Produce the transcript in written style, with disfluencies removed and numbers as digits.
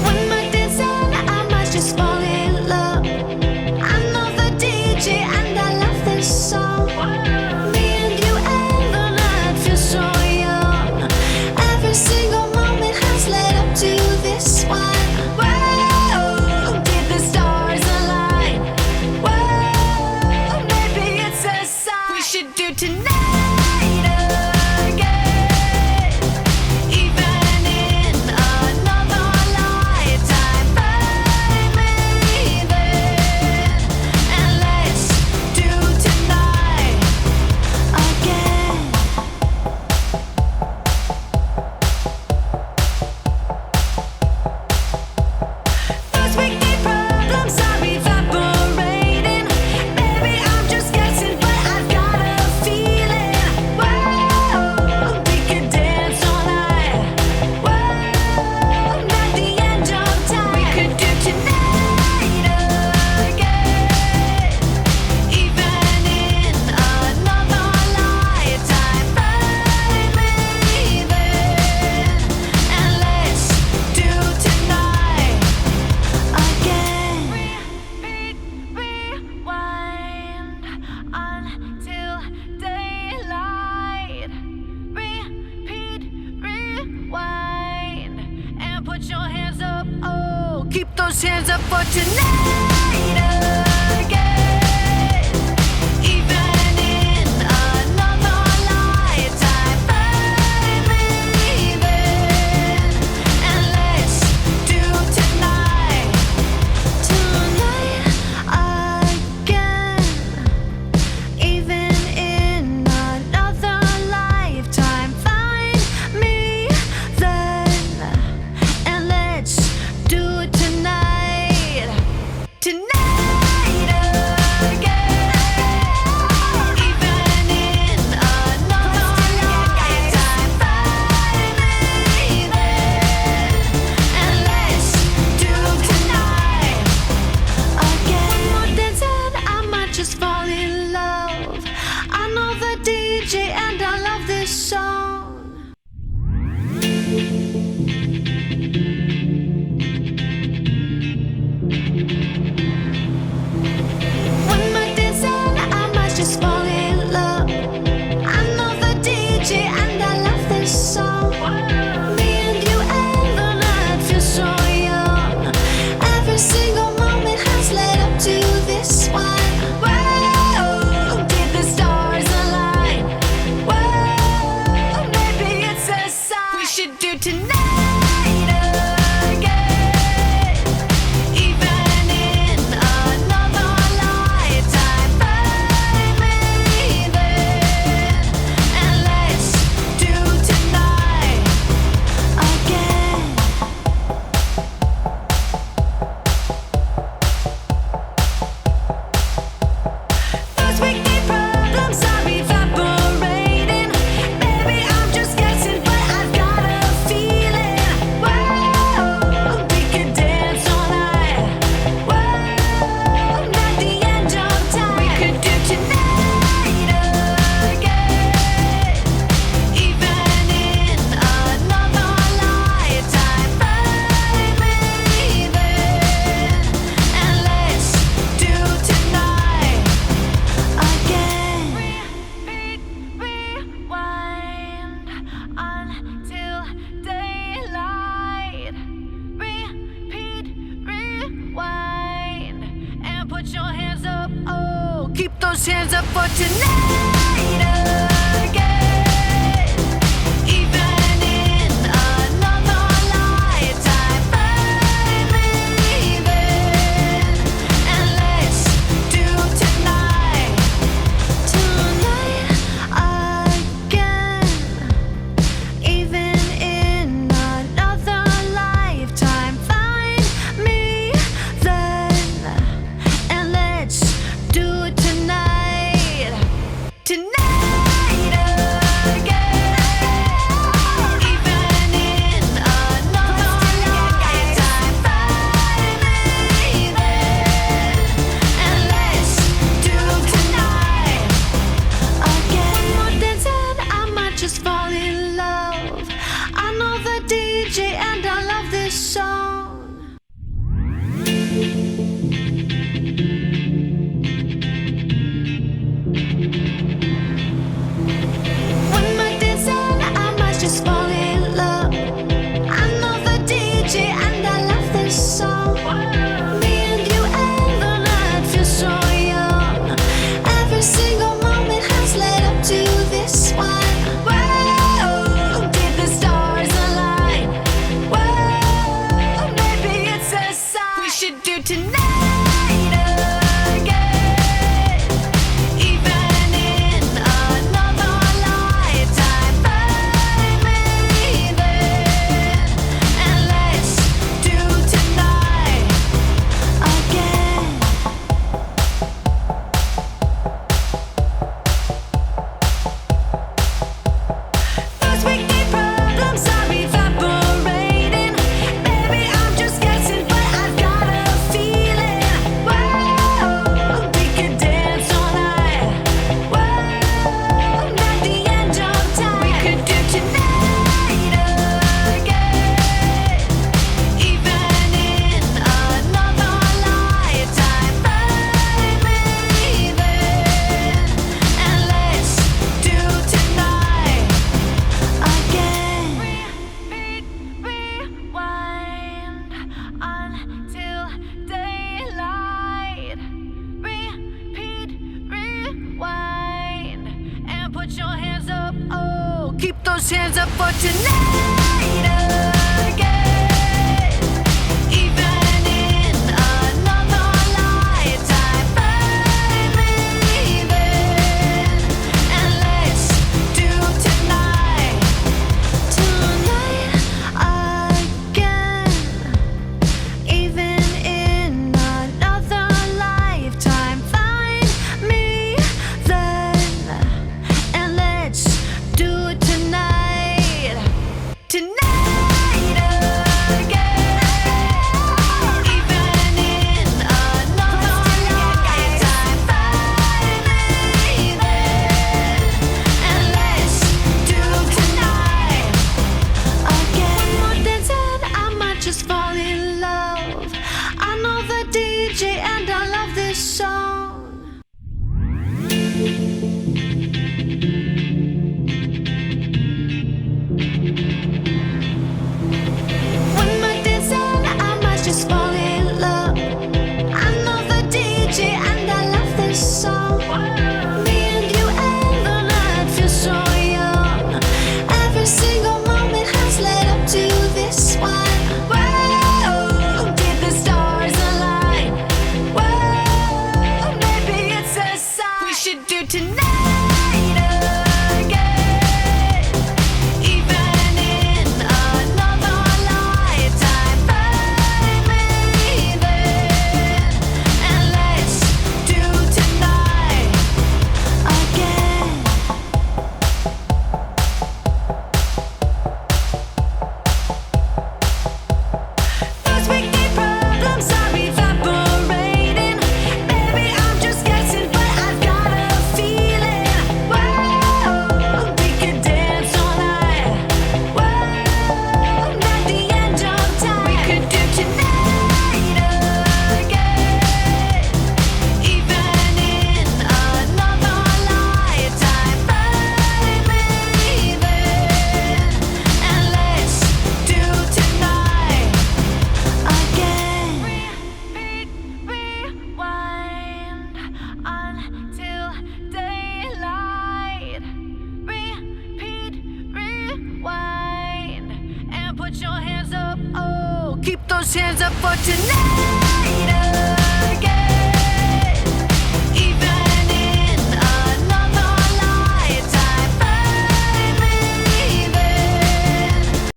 When my days end, I might just fall in love. I know the DJ and I love this song. Me and you and the night feel so young. Every single moment has led up to this one. Whoa, did the stars align? Whoa, maybe it's a sign we should do tonight again. Even in another lifetime, find me then, and let's do tonight again. Those wicked problems are evaporating. Maybe I'm just guessing, but I've got a feeling. Whoa, we could dance all night. Whoa, not the end of time. We could do tonight again. Even in another lifetime, find me then, and let's do tonight again. Rewind until daylight. Repeat, rewind, and put your hands up. Oh, keep those hands up for tonight again. Even in another lifetime, find me then, and let's do tonight again. Even in another lifetime, find me then, and let's do it tonight again. Even in another lifetime, find me then, and let's do tonight again. One more dance and I might just fall in love. I know the DJ and I love this song. When my days end, I might just fall in love. I know the DJ and I love this song. Me and you and the night feel so young. Every single moment has led up to this one. Whoa, did the stars align? Whoa, maybe it's a sign we should do tonight again. Even in another lifetime, find me then, and let's do tonight again. Those wicked problems are evaporating. Maybe I'm just guessing, but I've got a feeling. Whoa, we could dance all night. Whoa, not the end of time. We could do tonight again. Even in another lifetime, find me then, and let's do tonight again. Rewind until daylight. Repeat, rewind, and put your hands up. Oh, keep those hands up for tonight again. Even in another lifetime, find me then, and let's do tonight again. Even in another lifetime, find me then, and let's do it tonight keep those hands up for tonight again. Even in another lifetime, find me then, and let's do tonight again. Even in another lifetime, find me then, and let's do it tonight again. Even in another lifetime, find me then, and let's do tonight again. One more dance and I might just fall in love. I know the DJ and I love this song. One more dance and I might just fall in love. I know the DJ and I love this song. Me and you and the night feel so young. Every single moment has led up to this one. Whoa, did the stars align? Whoa, maybe it's a sign we should do tonight again. Even in another lifetime, find me then, and let's do tonight again. Those weekday problems are evaporating. Maybe I'm just guessing, but I've got a feeling. Whoa, we could dance all night. Whoa, not the end of time. We could do tonight again. Even in another lifetime, find me then, and let's do tonight again. Repeat, rewind until daylight. Repeat, rewind, and put your hands up. Oh, keep those hands up for tonight.